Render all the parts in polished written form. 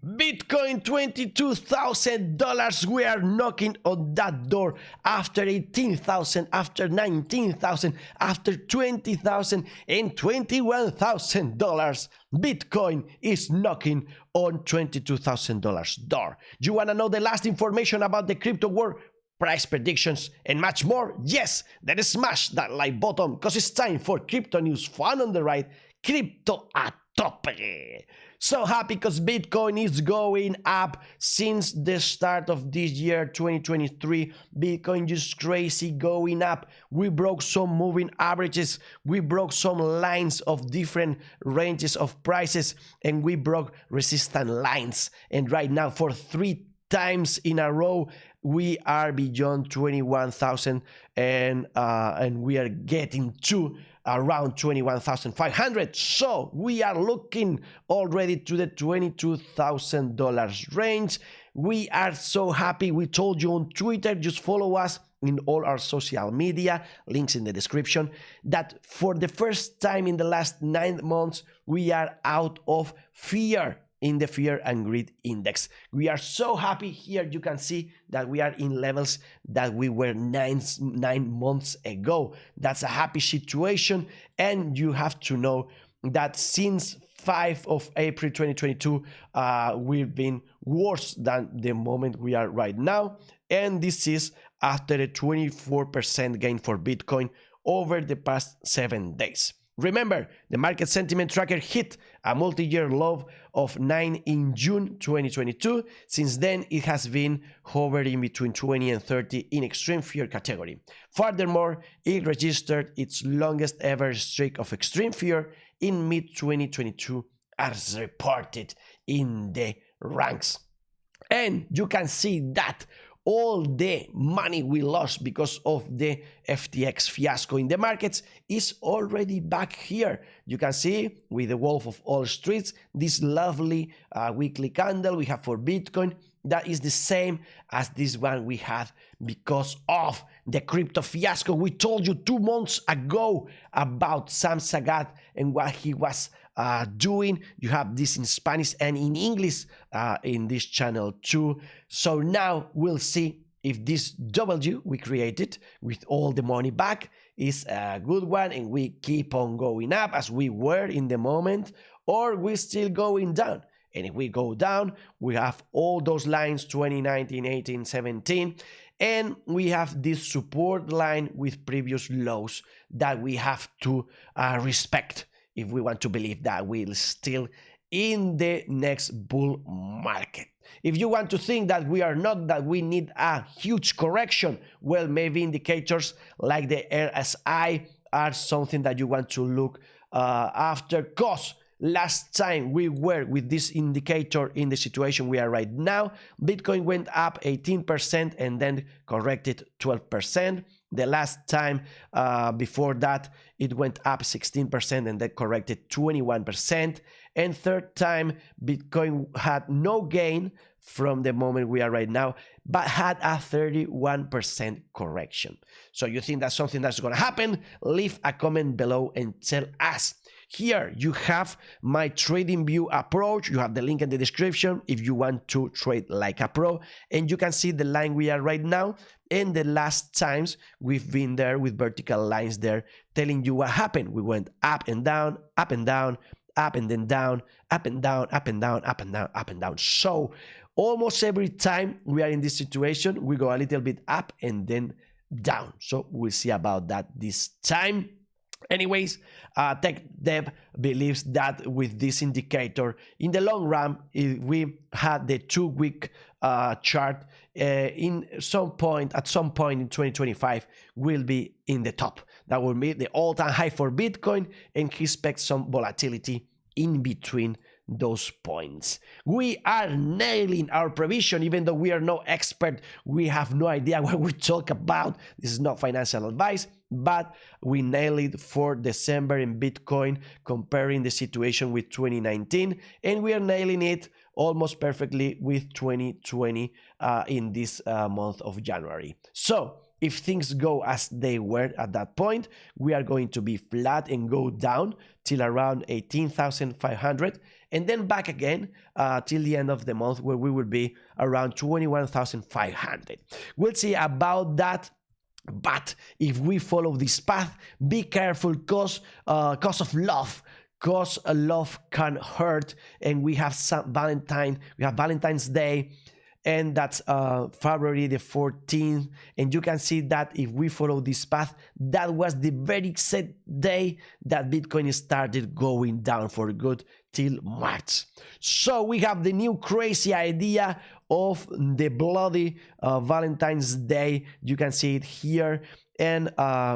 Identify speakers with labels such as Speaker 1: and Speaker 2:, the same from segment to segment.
Speaker 1: Bitcoin $22,000. We are knocking on that door after 18,000, after 19,000, after 20,000 and $21,000. Bitcoin is knocking on $22,000 door. You want to know the last information about the crypto world, price predictions, and much more? Yes, then smash that like button because it's time for crypto news fun on the right. Crypto at top. So happy because Bitcoin is going up since the start of this year 2023. Bitcoin just crazy going up. We broke some moving averages, we broke some lines of different ranges of prices, and we broke resistance lines. And right now, for 3 times in a row, we are beyond 21,000 and we are getting to around 21,500. So we are looking already to the $22,000 range. We are so happy. We told you on Twitter, just follow us in all our social media, links in the description, that for the first time in the last 9 months, we are out of fear in the fear and greed index. We are so happy. Here you can see that we are in levels that we were nine months ago. That's a happy situation. And you have to know that since 5 of April 2022, we've been worse than the moment we are right now. And this is after a 24% gain for Bitcoin over the past 7 days. Remember, the market sentiment tracker hit a multi-year low of 9 in June 2022. Since then, it has been hovering between 20 and 30 in extreme fear category. Furthermore, it registered its longest ever streak of extreme fear in mid-2022 as reported in the ranks. And you can see that all the money we lost because of the FTX fiasco in the markets is already back here. You can see with the Wolf of All Streets, this lovely weekly candle we have for Bitcoin. That is the same as this one we had because of the crypto fiasco. We told you 2 months ago about Sam Sagat and what he was doing. You have this in Spanish and in English in this channel too. So now we'll see if this W we created with all the money back is a good one and we keep on going up as we were in the moment, or we're still going down. And if we go down, we have all those lines 2019, 18, 17, and we have this support line with previous lows that we have to respect if we want to believe that we're still in the next bull market. If you want to think that we are not, that we need a huge correction, well, maybe indicators like the RSI are something that you want to look after, because last time we were with this indicator in the situation we are right now, Bitcoin went up 18% and then corrected 12%. The last time before that, it went up 16% and then corrected 21%. And third time, Bitcoin had no gain from the moment we are right now, but had a 31% correction. So you think that's something that's going to happen? Leave a comment below and tell us. Here you have my trading view approach. You have the link in the description if you want to trade like a pro, and you can see the line we are right now. And the last times we've been there with vertical lines there telling you what happened. We went up and down, up and down, up and then down, up and down, up and down, up and down, up and down. So almost every time we are in this situation, we go a little bit up and then down. So we'll see about that this time. Anyways, TechDev believes that with this indicator, in the long run, if we had the 2-week chart at some point in 2025, will be in the top. That will be the all-time high for Bitcoin, and he expects some volatility in between those points. We are nailing our provision, even though we are no expert. We have no idea what we talk about. This is not financial advice, but we nailed it for December in Bitcoin, comparing the situation with 2019, and we are nailing it almost perfectly with 2020 in this month of January. So if things go as they were at that point, we are going to be flat and go down till around 18,500, and then back again till the end of the month, where we will be around 21,500. We'll see about that. But if we follow this path, be careful, cause of love. Cause love can hurt, and we have Valentine's Day, and that's February the 14th, and you can see that if we follow this path, that was the very set day that Bitcoin started going down for good till March. So we have the new crazy idea of the bloody Valentine's Day. You can see it here, and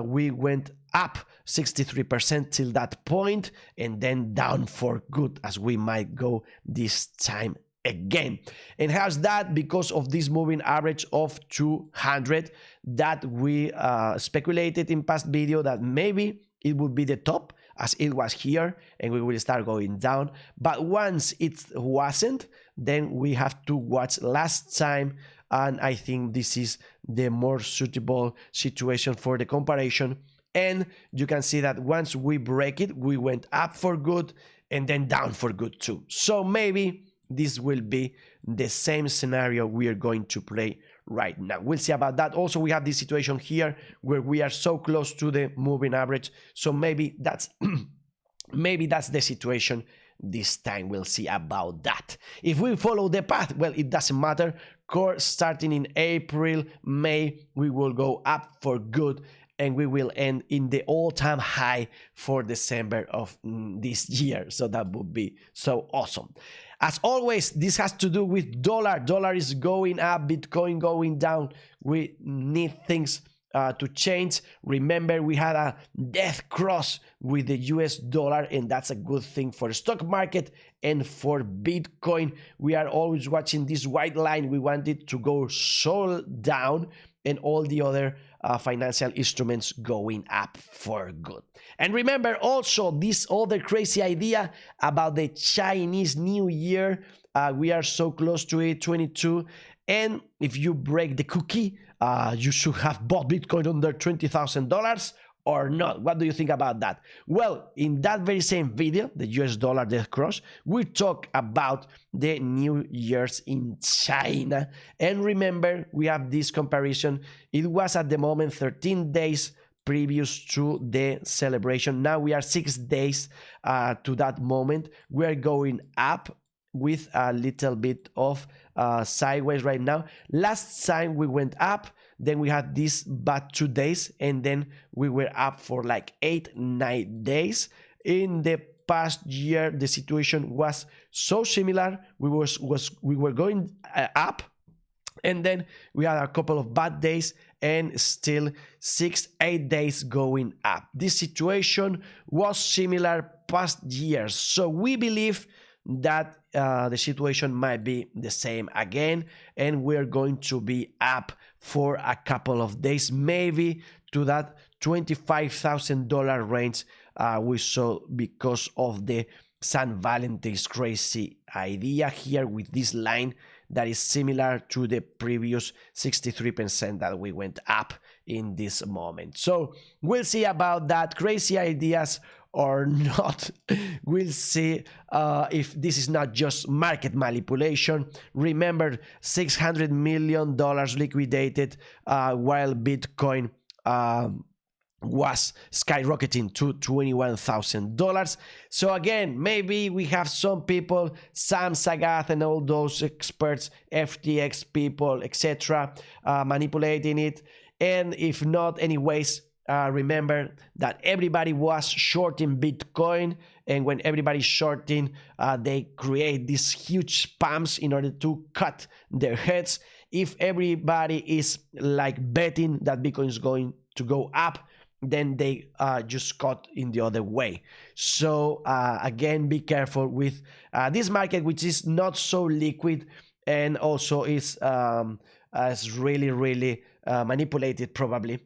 Speaker 1: we went up 63% till that point, and then down for good, as we might go this time again. And how's that? Because of this moving average of 200 that we speculated in past video that maybe it would be the top, as it was here, and we will start going down. But once it wasn't, then we have to watch last time, and I think this is the more suitable situation for the comparison. And you can see that once we break it, we went up for good and then down for good too. So maybe this will be the same scenario we are going to play right now. We'll see about that. Also, we have this situation here where we are so close to the moving average. So maybe that's maybe that's the situation this time. We'll see about that. If we follow the path, well, it doesn't matter. Core starting in April, May, we will go up for good, and we will end in the all-time high for December of this year. So that would be so awesome. As always, this has to do with dollar. Dollar is going up, Bitcoin going down. We need things to change. Remember, we had a death cross with the US dollar, and that's a good thing for the stock market and for Bitcoin. We are always watching this white line. We want it to go so down, and all the other financial instruments going up for good. And remember also this other crazy idea about the Chinese New Year. We are so close to it, 22. And if you break the cookie, you should have bought Bitcoin under $20,000 or not. What do you think about that? Well, in that very same video, the US dollar death cross, we talk about the New Year's in China. And remember, we have this comparison. It was at the moment 13 days previous to the celebration. Now we are 6 days to that moment. We are going up with a little bit of sideways right now. Last time we went up, then we had this bad 2 days, and then we were up for like 8-9 days. In the past year, the situation was so similar. We were going up, and then we had a couple of bad days, and still 6-8 days going up. This situation was similar past years, so we believe that the situation might be the same again, and we're going to be up for a couple of days, maybe to that $25,000 range we saw because of the St. Valentine's crazy idea here with this line that is similar to the previous 63% that we went up in this moment. So we'll see about that. Crazy ideas or not. We'll see if this is not just market manipulation. Remember, $600 million liquidated while Bitcoin was skyrocketing to $21,000. So again, maybe we have some people, Sam Sagath and all those experts, FTX people, etc., manipulating it. And if not, anyways, remember that everybody was shorting Bitcoin, and when everybody's shorting, they create these huge pumps in order to cut their heads. If everybody is like betting that Bitcoin is going to go up, then they just cut in the other way. So again, be careful with this market, which is not so liquid, and also is really manipulated, probably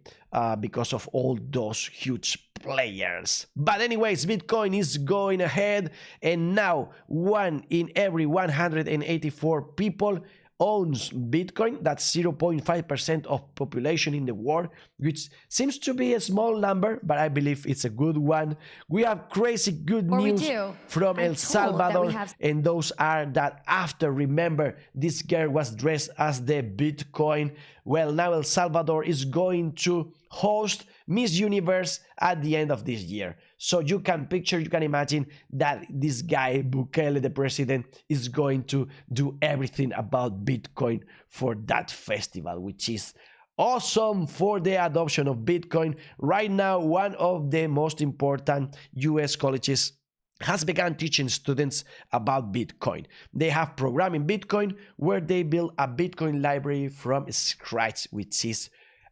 Speaker 1: because of all those huge players. But anyways, Bitcoin is going ahead, and now 1 in every 184 people owns Bitcoin. That's 0.5% of population in the world, which seems to be a small number, but I believe it's a good one. We have crazy good news from El Salvador, and those are that after, remember, this girl was dressed as the Bitcoin. Well, now El Salvador is going to host Miss Universe at the end of this year. So you can imagine that this guy, Bukele, the president, is going to do everything about Bitcoin for that festival, which is awesome for the adoption of Bitcoin. Right now, one of the most important US colleges has begun teaching students about Bitcoin. They have programming Bitcoin, where they build a Bitcoin library from scratch, which is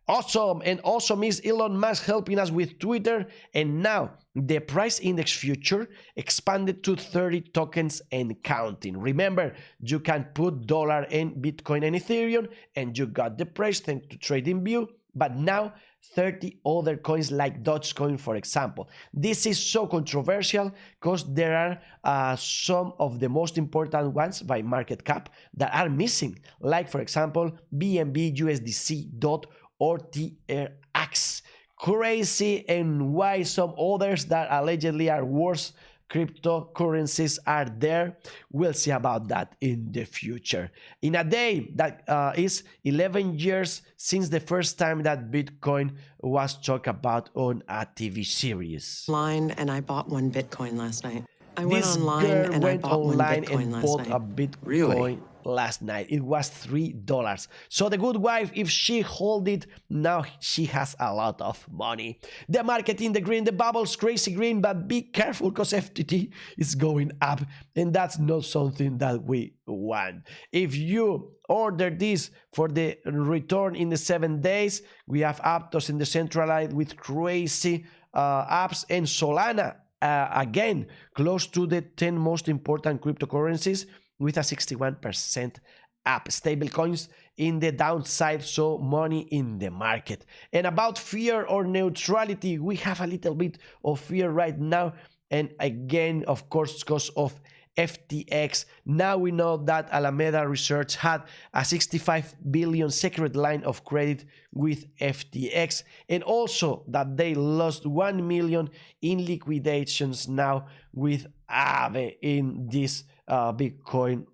Speaker 1: awesome. And also Miss Elon Musk helping us with Twitter, and now the price index future expanded to 30 tokens and counting. Remember, you can put dollar and Bitcoin and Ethereum, and you got the price thanks to TradingView, but now 30 other coins like Dogecoin, for example. This is so controversial because there are some of the most important ones by market cap that are missing, like for example BNB, USDC, DOT, or TRX. Crazy. And why some others that allegedly are worse cryptocurrencies are there? We'll see about that in the future. In a day that is 11 years since the first time that Bitcoin was talked about on a TV series.
Speaker 2: And I bought one Bitcoin last night. I went online and I bought one Bitcoin last night.
Speaker 1: A Bitcoin
Speaker 2: really?
Speaker 1: Last night. It was $3. So the good wife, if she hold it, now she has a lot of money. The market in the green, the bubble's crazy green, but be careful because FTT is going up, and that's not something that we want. If you order this for the return in the 7 days, we have Aptos in the centralized with crazy apps, and Solana again close to the 10 most important cryptocurrencies with a 61% up. Stablecoins in the downside, so money in the market. And about fear or neutrality, we have a little bit of fear right now, and again, of course, because of FTX. Now we know that Alameda Research had a 65 billion secret line of credit with FTX, and also that they lost 1 million in liquidations now with Aave in this Bitcoin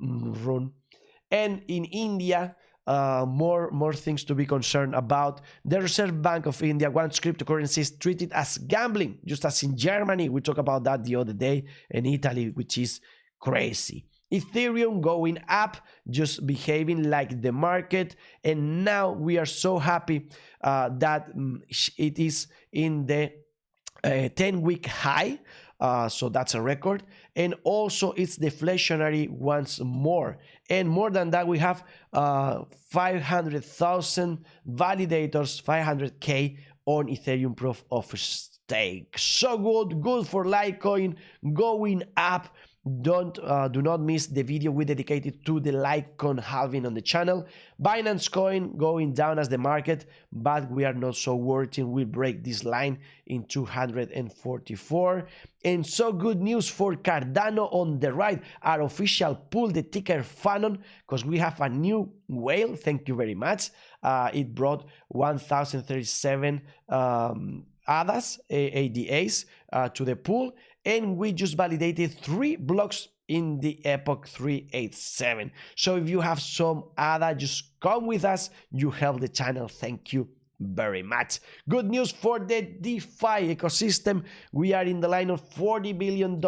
Speaker 1: run. And in India, more things to be concerned about. The Reserve Bank of India wants cryptocurrencies treated as gambling, just as in Germany. We talked about that the other day, and Italy, which is crazy. Ethereum going up, just behaving like the market, and now we are so happy that it is in the 10-week high. So that's a record, and also it's deflationary once more. And more than that, we have 500,000 validators, 500k on Ethereum proof of stake. So good for Litecoin going up. Do not miss the video we dedicated to the Litecoin halving on the channel. Binance Coin going down as the market, but we are not so worried. We'll break this line in 244. And so good news for Cardano on the right, our official pool, the ticker Fanon, because we have a new whale. Thank you very much. It brought 1,037 ADAs to the pool, and we just validated 3 blocks in the Epoch 387. So if you have some ADA, just come with us. You help the channel. Thank you very much. Good news for the DeFi ecosystem. We are in the line of $40 billion.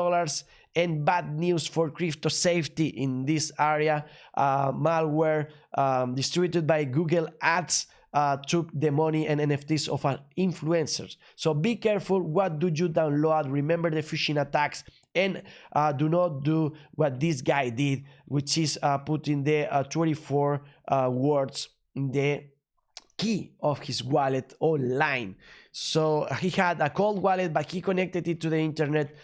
Speaker 1: And bad news for crypto safety in this area. Malware distributed by Google Ads took the money and NFTs of influencers. So be careful what do you download. Remember the phishing attacks, and do not do what this guy did, which is putting the 24 words in the key of his wallet online. So he had a cold wallet, but he connected it to the internet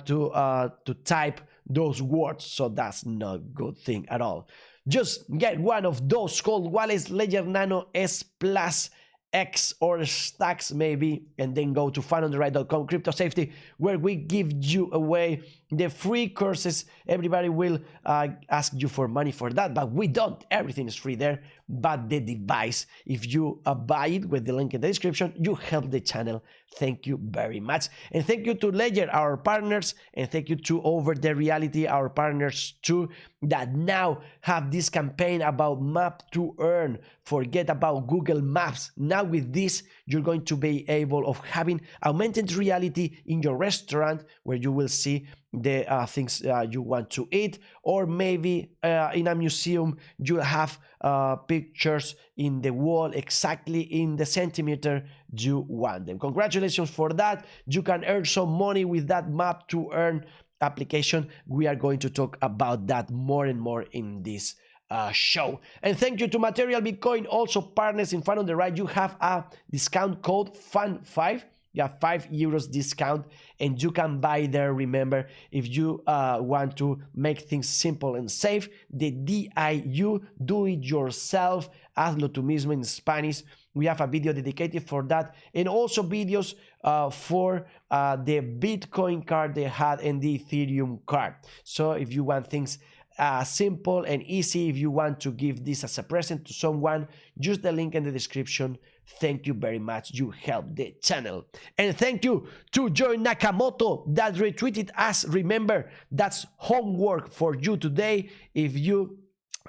Speaker 1: to type those words. So that's not a good thing at all. Just get one of those cold wallets, Ledger Nano S Plus X or stacks maybe, and then go to fundontheright.com crypto safety, where we give you away the free courses. Everybody will ask you for money for that, but we don't. Everything is free there, but the device, if you buy it with the link in the description, you help the channel. Thank you very much. And thank you to Ledger, our partners, and thank you to Over the Reality, our partners too, that now have this campaign about map to earn. Forget about Google Maps. Now with this, you're going to be able of having augmented reality in your restaurant, where you will see the things you want to eat, or maybe in a museum you'll have pictures in the wall exactly in the centimeter you want them. Congratulations for that. You can earn some money with that map to earn application. We are going to talk about that more and more in this show. And thank you to Material Bitcoin, also partners in Fun on the Right. You have a discount code FUN5. You have €5 discount, and you can buy there. Remember, if you want to make things simple and safe, the DIU, do it yourself, hazlo tú mismo in Spanish. We have a video dedicated for that, and also videos for the Bitcoin card they had and the Ethereum card. So if you want things simple and easy, if you want to give this as a present to someone, use the link in the description. Thank you very much. You help the channel. And thank you to Joy Nakamoto that retweeted us. Remember, that's homework for you today. If you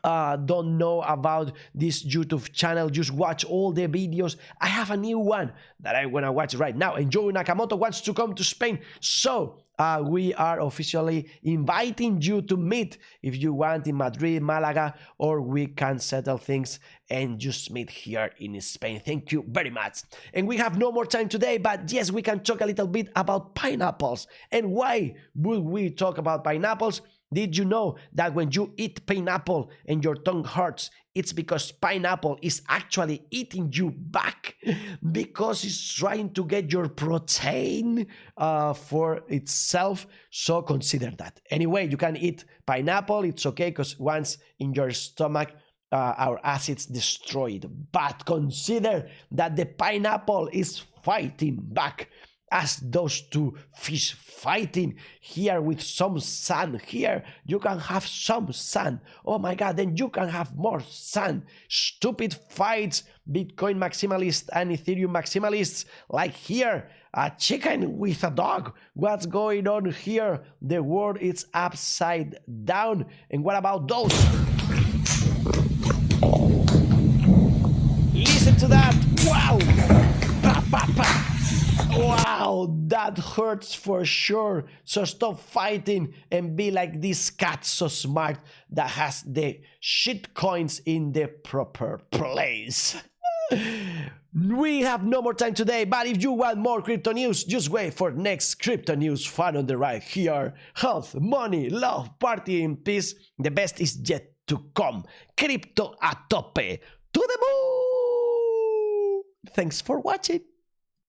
Speaker 1: don't know about this YouTube channel, just watch all the videos. I have a new one that I want to watch right now, and Joey Nakamoto wants to come to Spain, so we are officially inviting you to meet if you want in Madrid, Malaga, or we can settle things and just meet here in Spain. Thank you very much. And we have no more time today, but yes, we can talk a little bit about pineapples. And why would we talk about pineapples? Did you know that when you eat pineapple and your tongue hurts, it's because pineapple is actually eating you back, because it's trying to get your protein for itself? So consider that. Anyway, you can eat pineapple. It's okay, because once in your stomach, our acids destroyed. But consider that the pineapple is fighting back, as those two fish fighting here with some sun. Here you can have some sun. Oh my god, then you can have more sun. Stupid fights, Bitcoin maximalists and Ethereum maximalists. Like here, a chicken with a dog. What's going on here? The world is upside down. And what about those? Listen to that. Wow. Pa, pa, pa. Wow, that hurts for sure. So stop fighting and be like this cat so smart that has the shit coins in the proper place. We have no more time today, but if you want more crypto news, just wait for next crypto news Fun on the Right here. Health, money, love, party, and peace. The best is yet to come. Crypto a tope. To the moon. Thanks for watching.